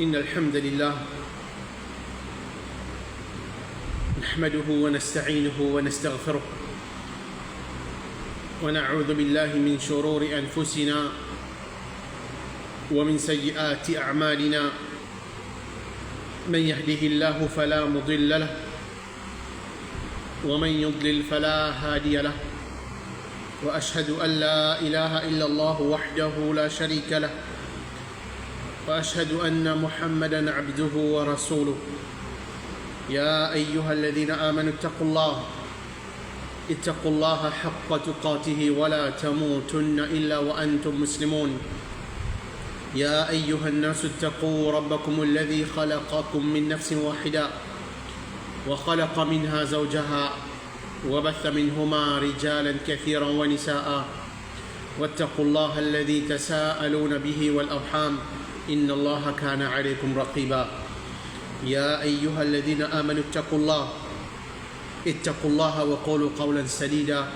إن الحمد لله نحمده ونستعينه ونستغفره ونعوذ بالله من شرور أنفسنا ومن سيئات أعمالنا من يهده الله فلا مضل له ومن يضلل فلا هادي له وأشهد أن لا إله إلا الله وحده لا شريك له وأشهد أن محمدًا عبده ورسوله يا أيها الذين آمنوا اتقوا الله حق تقاته ولا تموتن إلا وأنتم مسلمون يا أيها الناس اتقوا ربكم الذي خلقكم من نفس واحدة وخلق منها زوجها وبث منهما رجالا كثيرا ونساء واتقوا الله الذي تساءلون به والأرحام إن الله كان عليكم رقيبا يا أيها الذين آمنوا اتقوا الله وقولوا قولا سديدا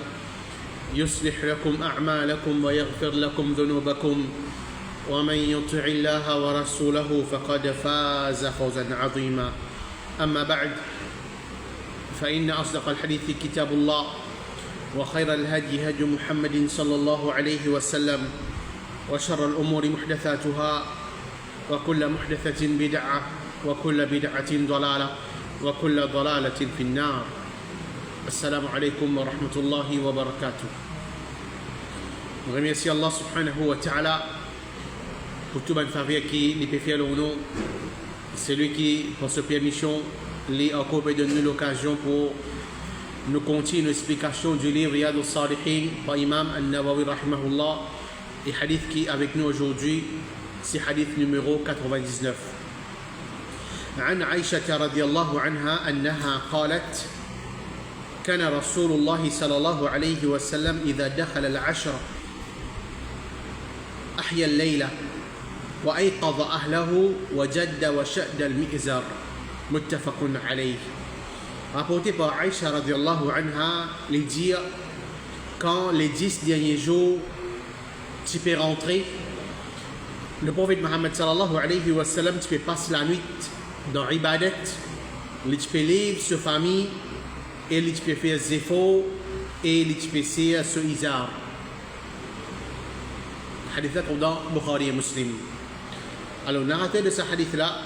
يصلح لكم أعمالكم ويغفر لكم ذنوبكم ومن يطع الله ورسوله فقد فاز فوزا عظيما أما بعد فإن أصدق الحديث كتاب الله وخير الهدي هدي محمد صلى الله عليه وسلم وشر الأمور محدثاتها وكل محدثة بدعة وكل بدعة ضلالة وكل ضلالة في النار السلام عليكم ورحمة الله وبركاته. On remercie Allah subhanahu wa ta'ala pour tout le faveur qui lui peut faire le nom. C'est lui qui, pour cette permission, lui a accordé de nous l'occasion pour nous continuer l'explication du livre Riyad al-Salihin par Imam al-Nawawi rahimahullah et hadith qui est avec nous aujourd'hui. C'est hadith numéro 99. عن عائشة رضي الله عنها أنها قالت كان رسول الله صلى الله عليه وسلم إذا دخل العشر أحيا الليلة وأيقظ أهله وجد وشد المئزر متفق عليه. Rapporté par Aïcha radiallahu anha, les dire quand les 10 derniers jours tu peux rentrer, le prophète Mohammed sallallahu alayhi wa sallam, tu peux passer la nuit dans ibadat, tu peux lire sur famille, et tu peux faire des efforts, et tu peux faire ce izar. Hadith là dans Bukhari et Muslim. Alors, narrateur de ce hadith-là,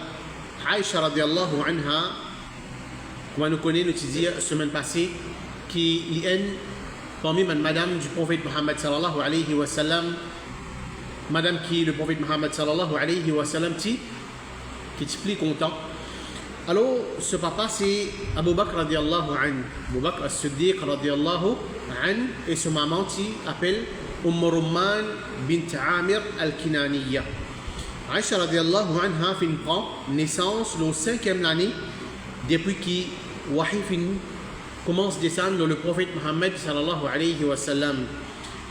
Aïcha radiallahu anha, comme nous connaissons, nous disons la semaine passée, qui est parmi madame du prophète Mohammed sallallahu alayhi wa sallam, madame qui le prophète Mohammed sallallahu alayhi wa sallam qui est plus content. Alors, ce papa c'est Abu Bakr radiallahu anhu, Abu Bakr as-Siddiq radiallahu anhu, et sa maman qui appelle Rumman bint Amir al-Kinaniya. Aïcha radiallahu anha prend naissance le 5e année depuis que Wahi commence à descendre dans le prophète Mohammed sallallahu alayhi wa sallam.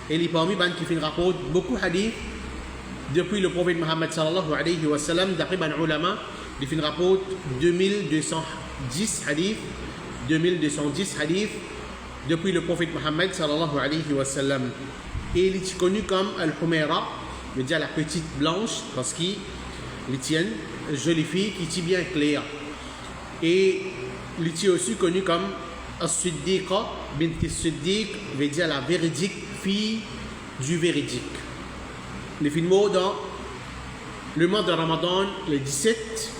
Et il est parmi les qui rapportent beaucoup de hadiths depuis le prophète Mohammed sallallahu alayhi wa sallam. D'après les ulama, il rapporte 2210 hadiths depuis le prophète Mohammed sallallahu alayhi wa sallam. Et il est connu comme Al-Humaira, c'est-à-dire la petite blanche, parce qu'il tient une jolie fille qui est bien claire. Et il est aussi connu comme As-Siddiqa bint As-Siddiq, c'est-à-dire la véridique, fille du véridique. Les films dans le mois de Ramadan, le 17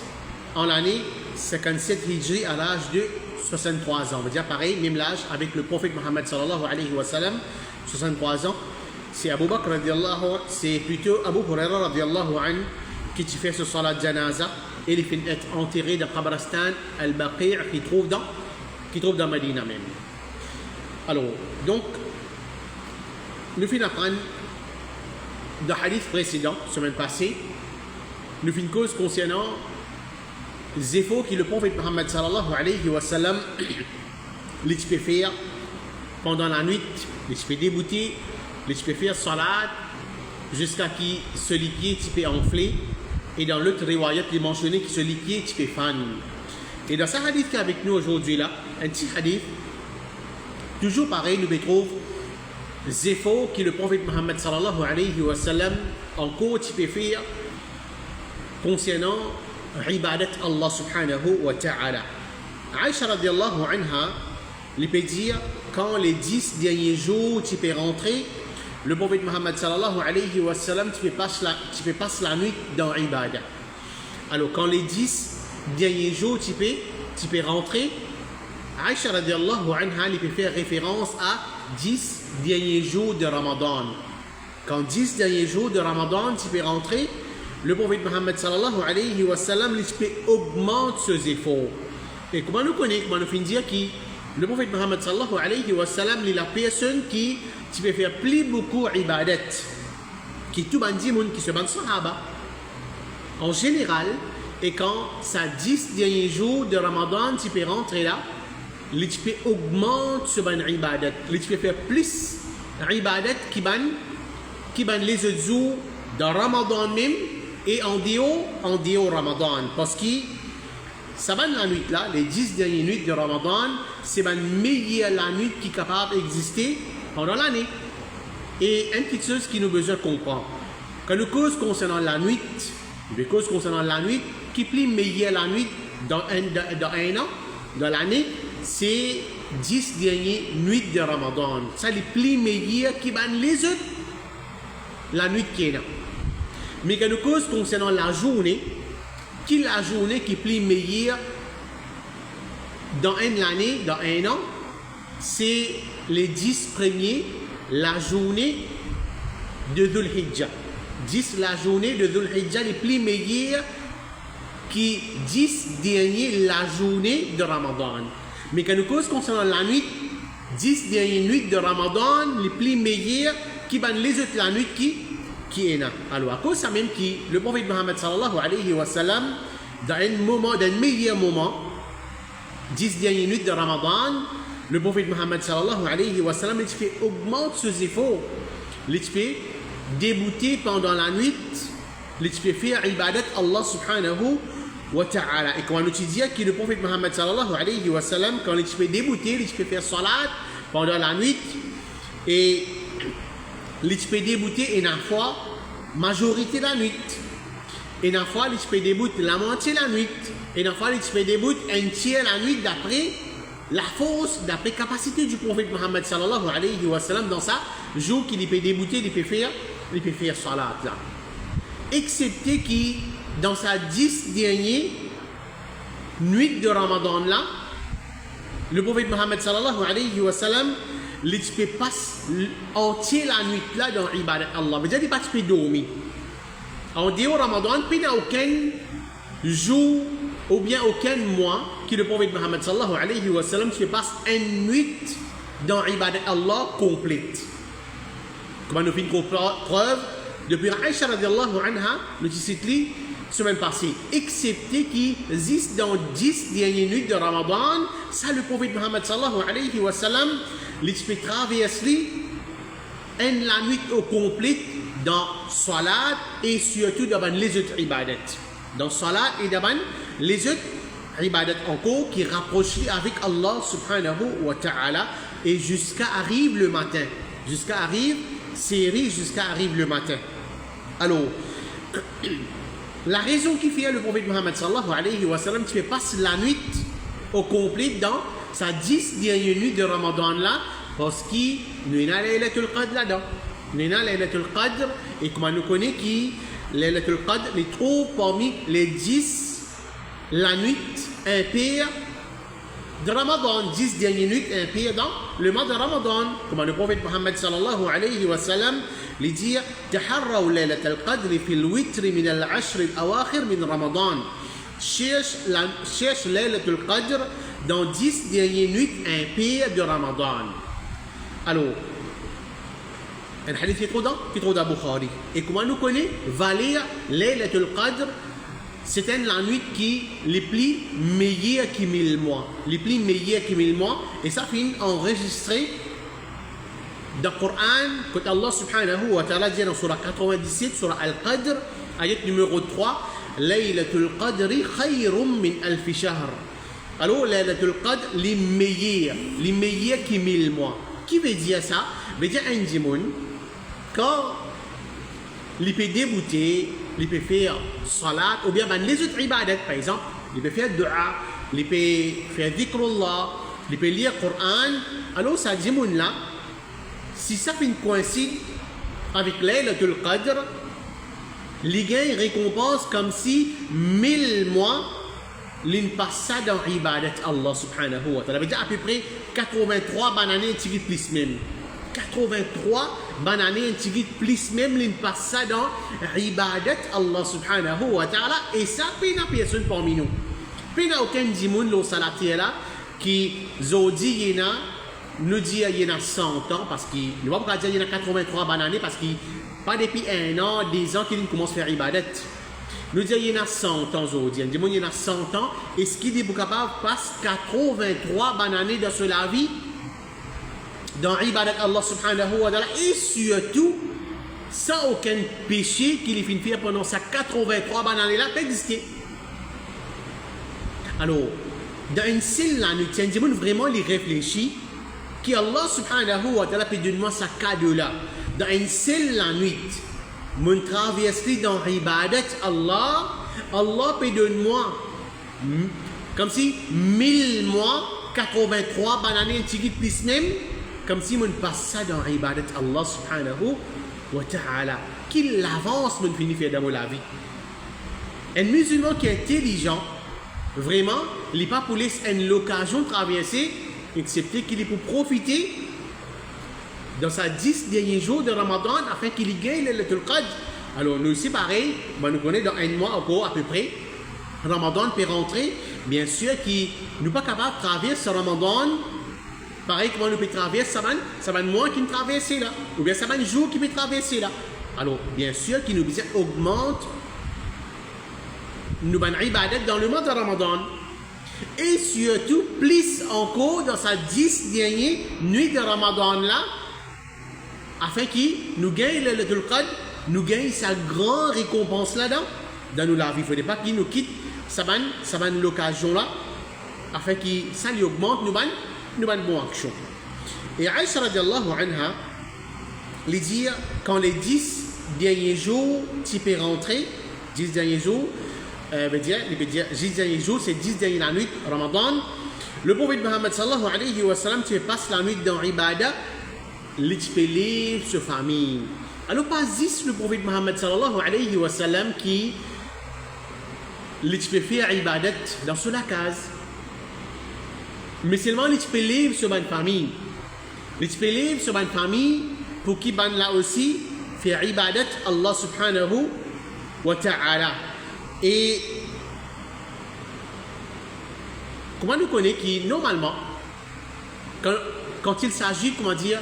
en l'année 57 Hijri à l'âge de 63 ans. On va dire pareil, même l'âge avec le prophète Mohammed sallallahu alayhi wa sallam, 63 ans. C'est Abu Bakr radiallahu anhu, c'est plutôt Abu Huraira radiallahu anhu qui fait ce salat janaza et il finit être enterré dans Qabristan al-Baqi' qui trouve dans Medina même. Alors, donc, nous finissons apprendre dans le hadith précédent, semaine passée, nous finissons cause concernant les efforts que le prophète Mohammed sallallahu alayhi wa sallam les peut faire pendant la nuit, les peut débouter, les peut faire salat jusqu'à ce que ce liquide peut enfler. Et dans l'autre riwayat, il est mentionné que ce liquide peut fan. Et dans ce hadith qui est avec nous aujourd'hui là, un petit hadith, toujours pareil, nous retrouvons les efforts que le prophète Mohammed sallallahu alayhi wa sallam encore tu peux faire concernant ibadat Allah subhanahu wa ta'ala. Aïcha radiallahu anha, il peut dire, quand les 10 derniers jours tu peux rentrer, le prophète Muhammad sallallahu alayhi wa sallam, tu peux passer la nuit dans ibadah. Alors quand les 10 derniers jours tu peux rentrer, Aïcha radiallahu anha, il peut faire référence à 10 derniers jours de Ramadan. Quand 10 derniers jours de Ramadan tu peux rentrer, le prophète Muhammad sallallahu alayhi wa sallam, il peut augmenter ses efforts. Et comment nous connaissons, comment nous finissons dire que le prophète Muhammad sallallahu alayhi wa sallam, il est la personne qui tu peux faire plus beaucoup ibadat, qui tout bandi monde qui se bande sahaba. En général, et quand ça 10 derniers jours de Ramadan, tu peux rentrer là, tu peux augmenter ce ban ibadat, tu peux faire plus ibadat qui ban les autres jours de Ramadan même et en dehors Ramadan. Parce que ça ban la nuit là, les 10 dernières nuits de Ramadan, c'est la meilleure la nuit qui est capable d'exister pendant l'année. Et une petite chose qui nous besoin de comprendre. Quand nous cause concernant la nuit, qui est plus meilleure la nuit dans un an, dans l'année, c'est 10 dernières nuits de Ramadan. Ça, les plus meilleurs qui ban les autres, la nuit qui est là. Mais quand nous cause concernant la journée, qui est la journée qui est plus meilleure dans une année, dans un an, c'est les 10 premiers, la journée de Dhul Hijjah. 10 la journée de Dhul Hijjah, les plus meilleurs qui 10 derniers la journée de Ramadan. Mais quand nous cause concernant la nuit, 10 dernières nuits de Ramadan, les plus meilleurs qui ban les autres la nuit qui est là. Alors à cause ça même qui le prophète Muhammad sallallahu alayhi wa sallam, dans un meilleur moment, 10 dernières nuits de Ramadan, le prophète Muhammad sallallahu alayhi wa sallam, il fait augmenter ses efforts, il fait débuter pendant la nuit, il fait faire ibadat Allah subhanahu wa ta'ala. Et quand on dit que le prophète Muhammad sallallahu alayhi wa sallam, quand il fait débuter, il fait faire salat pendant la nuit, et il peut débuter une fois majorité de la nuit. Une fois, il peut débuter la moitié de la nuit. Une fois, il peut débuter un tiers de la nuit d'après la force, d'après la capacité du prophète Muhammad sallallahu alayhi wa sallam dans sa jour qu'il peut débuter, il peut faire salat là. Excepté qui, dans sa 10 dernières nuits de Ramadan là, le prophète Muhammad sallallahu alayhi wa sallam, il peut passer entier la nuit là dans l'ibadat Allah. Mais il ne peut pas dormir. En dehors Ramadan, il n'y a aucun jour ou bien aucun mois que le prophète Muhammad sallallahu alayhi wa sallam passe une nuit dans l'ibadat Allah complète. Comment nous faisons preuve depuis Aïcha radiallahu anha, nous disons semaine passée, excepté qu'il existe dans 10 dernières nuits de Ramadan, ça le prophète Muhammad sallallahu alayhi wa sallam, il peut traverser la nuit au complet dans salat et surtout dans les autres ibadat. Dans salat et dans les autres ibadat encore qui rapprochent avec Allah subhanahu wa ta'ala et jusqu'à arrive le matin. Jusqu'à arrive le matin. Alors, la raison qui fait le prophète Muhammad sallallahu alayhi wa sallam qui fait passer la nuit au complet dans sa 10 dernières nuits de Ramadan là, parce qu'il nous a Laylatul Qadr là-dedans. Nous a Laylatul Qadr, et comme nous connaissons qui Laylatul Qadr les trouve parmi les 10 la nuit impaire de Ramadan, 10 dernières nuits impaires dans le mois de Ramadan. Comme le prophète Muhammad sallallahu alayhi wa sallam lui dit تحروا ليلة القدر في الوتر من العشر الأواخر من رمضان. Cherche Laylatul Qadr dans 10 dernières nuits impaires de Ramadan. Alors, un hadith qui est trop dans Bukhari. Et comment nous connaissons valer Laylatul Qadr, c'est la nuit qui les plus meilleure qui 1000 mois. Les plus meilleures qui 1000 mois. Et ça finit enregistré dans le Coran, quand Allah subhanahu wa ta'ala dit dans surah 97, surah Al-Qadr, ayat numéro 3, Laylatul Qadri khayrum min alfi shahr. Alors, Laylatul Qadr, les meilleurs qui 1000 mois. Qui veut dire ça? Veut dire un dimoun, quand il peut débuter il peut faire salat, ou bien les autres ibadat, par exemple, il peut faire dua, il peut faire dhikrullah, il peut lire le Coran. Alors, ça dit, là, si ça coïncide avec Laylatul Qadr, les gains récompensent comme si 1000 mois l'inpassent dans ibadat Allah subhanahu wa ta'ala. Ça veut dire à peu près 83 bananes un plus même. 83 bananes un plus même l'inpassent dans ibadat Allah subhanahu wa ta'ala. Et ça, il n'y a personne parmi nous. Il n'y a aucun dimoun le salatier là qui zodi nous dit qu'il y a 100 ans parce qu'il ne va pas dire qu'il y a 83 bananes parce qu'il pas depuis 1 an, 10 ans qu'il commence à faire ibadat. Nous disons qu'il y a 100 ans aujourd'hui. Nous disons qu'il y a 100 ans. Est-ce qu'il est capable de passer 83 bananes dans ce vie dans ibadat Allah subhanahu wa ta'ala et surtout sans aucun péché qu'il est fait pendant ces 83 bananes là peut exister. Alors, dans une seule nuit, nous disons vraiment les réfléchir qu'Allah subhanahu wa ta'ala peut donner ce cadeau là. Dans une seule nuit, mon traverser dans ibadat Allah, Allah peut donner moi comme si 1000 mois, 83 bananes un plus même, comme si mon passe ça dans ibadat Allah subhanahu wa ta'ala. Qu'il avance, mon finit faire dans la vie. Un musulman qui est intelligent, vraiment, il n'est pas pour laisser une occasion de traverser, excepté qu'il est pour profiter dans sa 10 derniers jours de Ramadan afin qu'il gagne le Qadr. Alors nous aussi pareil, nous connaissons dans un mois encore à peu près, Ramadan peut rentrer, bien sûr qu'il n'est pas capable de traverser ce Ramadan, pareil comment nous peut traverser, ça va mois qui nous traverse là, ou bien ça va un jour qui peut traverser là. Alors bien sûr qu'il nous augmente nous ban ibadat dans le mois de Ramadan. Et surtout, plus encore dans sa 10 dernières nuits de Ramadan là, afin qu'il nous gagne le Qadr, nous gagne sa grande récompense là-dedans, dans nos la vie. Il ne faudrait pas qu'il nous quitte sa l'occasion là, afin que ça lui augmente, nous ban bonne action. Et Aïcha radiallahu anha, lui dit, quand les 10 derniers jours, tu peux rentrer, 10 derniers jours, il veut dire 10 derniers jours, c'est 10 dernières nuits, Ramadan. Le prophète Muhammad sallallahu alayhi wa sallam, tu passes la nuit dans Ibadah, l'expéler sa famille. Alors, pas juste le prophète Muhammad sallallahu alayhi wa sallam qui l'expéler Ibadat dans sa case. Mais seulement l'expéler sur une famille. L'expéler sur une famille pour qui ban là aussi faire Ibadat Allah subhanahu wa ta'ala. Et comment nous connaissons qui, normalement, quand il s'agit, comment dire,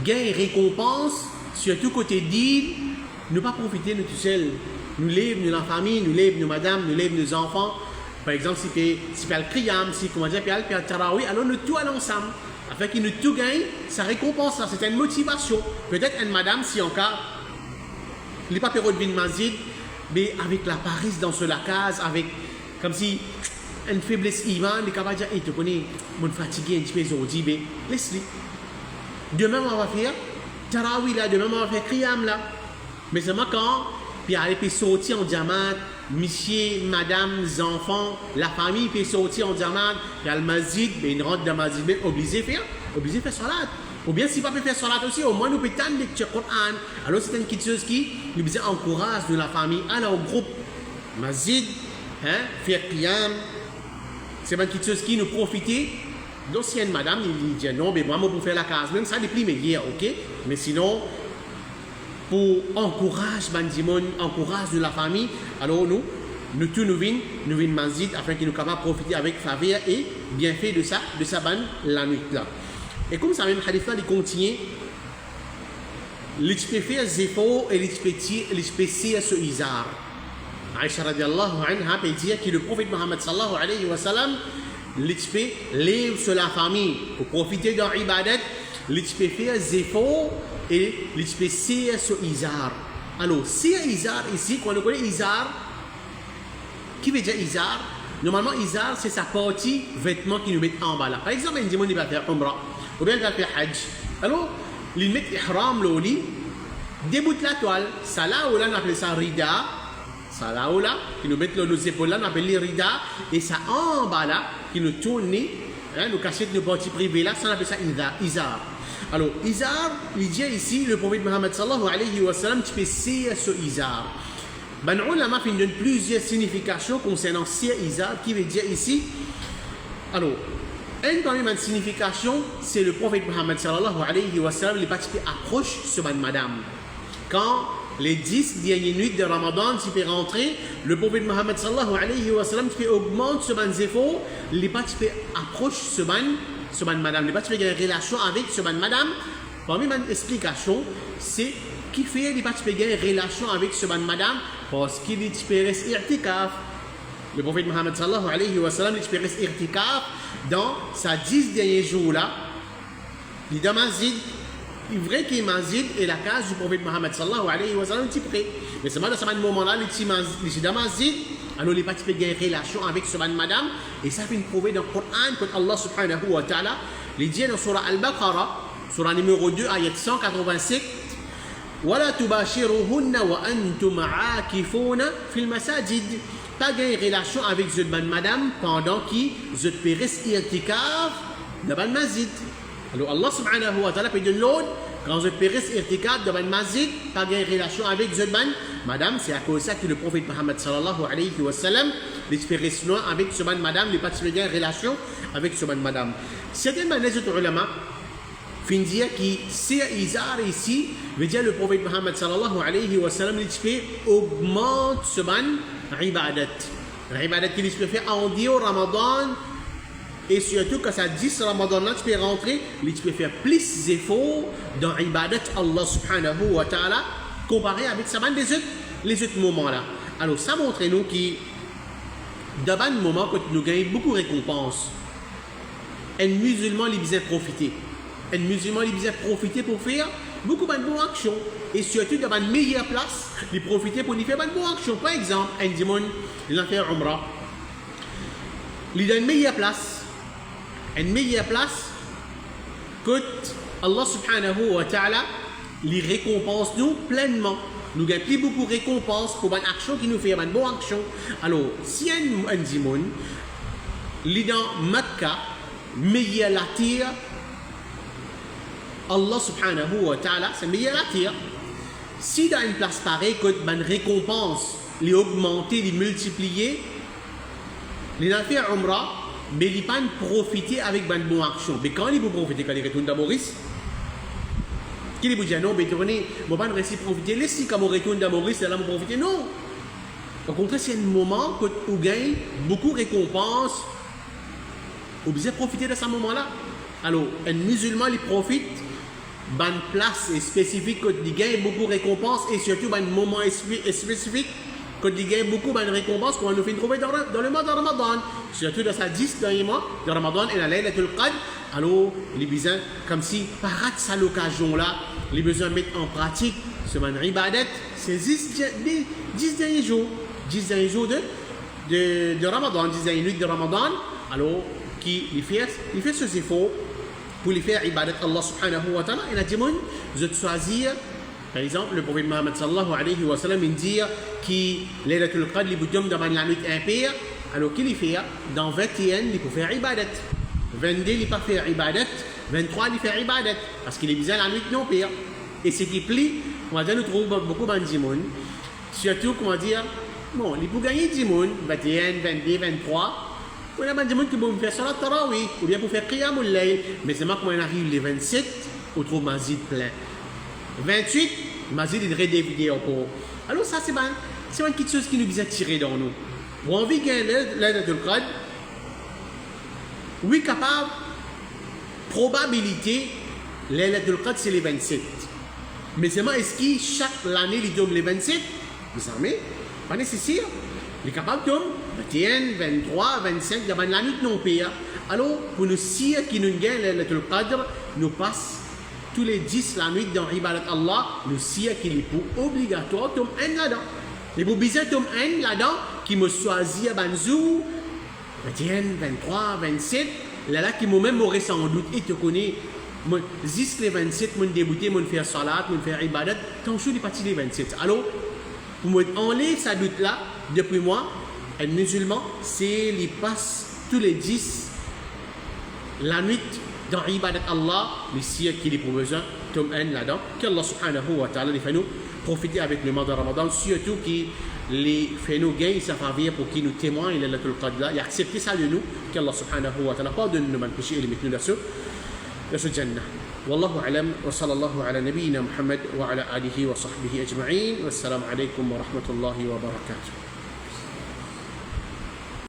gain et récompense, surtout côté d'île, ne pas profiter de tout seul. Nous lèvons nous la famille, nous lèvons nos madames, nous lèvons nos enfants. Par exemple, si tu as le kriyam, si comment dire, tu as le tarawih, alors nous tout allons ensemble. Afin qu'il nous tout gagne, ça récompense, ça, c'est une motivation. Peut-être une madame, si encore, il n'est pas période de masjid, mais avec la paresse dans la case, avec comme si une faiblesse iman, il est capable de dire, hey, tu connais, mon fatigué un petit peu aujourd'hui, mais laisse-le. Demain, on va faire tarawih là, demain, on va faire kriyam là. Mais seulement quand, puis aller peut sortir en diamant, monsieur, madame, les enfants, la famille peut sortir en diamant, il y a le masjid, mais une rentre dans le masjid, mais obligé de faire salat. Ou bien si pas peut faire salat aussi, au moins nous peut tendre lecture Coran. Alors c'est une petite chose qui nous encourage de la famille, aller au groupe masjid, faire qiyam. C'est une petite chose qui nous profite. L'ancienne madame, il dit non, mais moi pour faire la case, même ça n'est plus meilleur, ok? Mais sinon, pour encourager encourage de la famille, alors nous tous nous venons masjid afin qu'il nous capable de profiter avec faveur et bienfait de sa ban la nuit là. Et comme ça même hadith là, il continue, il peut faire des efforts et il peut tirer ce izar. Aïcha radiallahu anha peut dire que le prophète Muhammad sallallahu alayhi wa sallam, il peut lever sur la famille pour profiter d'un ibadat, il peut faire des efforts et il peut tirer ce izar. Alors, si izar ici, quand on connaît izar, qui veut dire izar? Normalement, izar, c'est sa partie vêtement qui nous met en bas là. Par exemple, un dimanche, il va faire umrah. Ou bien il va faire hajj. Alors, il met ihram l'oli, déboute la toile, ça là, on appelle ça rida, Ça là-haut là, qui nous met nos épaules là, on appelle les rida, et ça en bas là, qui nous tourne, hein, nos casquettes, nos parties privées là, ça on appelle ça izar. Alors, izar, il dit ici, le prophète Mohammed sallallahu alayhi wa sallam, tu fais sir ce izar. Ben, ulama fait donne plusieurs significations concernant sir izar, qui veut dire ici, alors, une parmi les significations, c'est le prophète Mohammed sallallahu alayhi wa sallam, les participants approchent sur madame. Quand les 10 dernières nuits de Ramadan, tu peux rentrer, le prophète Mohammed sallallahu alayhi wa sallam, tu peux augmenter ce zéfo, les participants approchent sur madame. Les participants ont une relation avec ce madame. Parmi mes explications, c'est qui fait les participants ont une relation avec ce madame parce qu'il reste irtikaf. Le prophète Mohammed sallallahu alayhi wa sallam, il reste irtikaf dans sa 10 derniers jours là. Il est dans Masjid. Il est vrai qu'il est Masjid et la case du prophète Mohammed sallallahu alayhi wa sallam est près. Mais c'est dans ce moment-là, il est dans Masjid. Alors les participants ont une relation avec ce madame. Et ça fait une preuve dans le Coran que Allah subhanahu wa ta'ala, il dit dans Surah Al-Baqarah, Surah numéro 2, ayat 187, وَلَا تُبَاشِرُهُنَّ وَأَنْتُمْ عَاكِفُونَ فِي الْمَسَاجِدِ. Pas de relation avec cette madame pendant qui je périsse irtikaf devant le masjid. Alors Allah subhanahu wa ta'ala peut dire l'autre, quand je périsse irtikaf devant le masjid, pas de relation avec cette madame, c'est à cause de ça que le prophète Mohammed sallallahu alayhi wa sallam, les périsse loin avec cette madame, les participants en relation avec cette madame. Certaines autres ulama fin dire qui c'est izar ici, veut dire le prophète Mohammed sallallahu alayhi wa sallam, les augmente ce ibadat. L'ibadat qu'il peut faire en dehors Ramadan et surtout quand ça dit Ramadan là, tu peux rentrer, tu peux faire plus d'efforts dans l'ibadat Allah subhanahu wa ta'ala comparé avec ça les autres moments là. Alors ça montre nous qui dans un moment que nous gagnons beaucoup de récompenses. Un musulman il besoin profiter. Un musulman il besoin profiter pour faire beaucoup de bonnes actions. Et surtout dans une meilleure place, il profiter pour faire de bonnes actions. Par exemple, un dimanche, il a fait Umrah. Il a une meilleure place. Une meilleure place que Allah subhanahu wa ta'ala les récompense nous pleinement. Nous gagnons plus beaucoup de récompenses pour une action qui nous fait une bonne action. Alors, si un dimanche, il est dans Mecca, meilleure la terre, Allah subhanahu wa ta'ala, c'est meilleur la terre. Si dans une place pareille, que une récompense, les augmenter, les multiplier, les a fait Umrah, mais ils ne peuvent pas profiter avec une bonne action. Mais quand ils vont profiter, quand ils retournent dans Maurice, qui vous dit non, mais tournez, je ne vais pas réussir à profiter. Laissez quand on retourne dans Maurice, là, on profiter. Non. Au contraire, c'est un moment où on gagne beaucoup de récompenses. On besoin profiter de ce moment-là. Alors, un musulman, il profite d'une place spécifique quand il gagne beaucoup de récompenses et surtout d'un moment spécifique quand il gagne beaucoup de récompenses qu'on nous fait trouver dans le mois de Ramadan. Surtout dans sa 10 derniers mois de Ramadan et la Laylatul Qadr. Alors, il a besoin, comme si, par cette occasion-là, il a besoin de mettre en pratique ce man ibadat, ces 10 derniers jours. 10 derniers jours de Ramadan, 10 dernières nuits de Ramadan. Alors, il fait ce effort pour lui faire ibadat Allah subhanahu wa ta'ala. Il a dit, je te choisir, par exemple, le prophète Mohammed sallallahu alayhi wa sallam, il dit qu'il Laylatul Qadr, il vous donne dans la nuit impaire. Alors qu'il fait, dans 21, il peut faire ibadat. 22, il peut faire ibadat. 23, il fait ibadat. Parce qu'il est besoin la nuit non pire. Et ce qui plie, on va dire, nous trouvons beaucoup de dimoun. Surtout, comment dire, bon, il peut gagner dimoun, 21, 22, 23. Il y a des gens qui vont faire salat tarawih ou bien pour faire qiyamul layl. Mais c'est moi quand on arrive les 27, on trouve Masjid plein. 28, Masjid est redévidé encore. Alors ça, c'est une petite chose qui nous vient tirer dans nous. Pour envie de gagner Laylatul Qadr, oui, capable, probabilité, Laylatul Qadr, c'est les 27. Mais c'est moi, est-ce que chaque année, il donne les 27? Vous savez, pas nécessaire. Il est capable de 21, 23, 25, devant la nuit non pire. Alors, pour nous dire qui nous gagne Laylatul Qadr, nous passe tous les 10 la nuit dans Ibadat Allah, nous dire qu'il est pour obligatoire de un là-dedans. Et pour besoin de un là-dedans, qui me choisit à Banzou, 21, 23, 27, là qui m'a même aurait sans doute, et te connaît, juste les 27, mon débuté, mon faire salat, mon faire Ibadat, tant que je suis parti les 27. Alors, Pour enlever sa doute là, depuis moi, un musulman, c'est il passe tous les 10 la nuit dans ibadat Allah, les siècles qu'il est pour besoin, comme un là-dedans, qu'Allah subhanahu wa ta'ala les fait nous profiter avec le mois de Ramadan, surtout qui les fait nous gagner sa faveur pour qu'il nous témoigne Laylatul Qadr là, et accepter ça de nous, qu'Allah subhanahu wa ta'ala pardonne nous nos péchés et les mette nous dans ce Jannah. والله أعلم وصلى الله على نبينا محمد وعلى آله وصحبه أجمعين والسلام عليكم ورحمة الله وبركاته.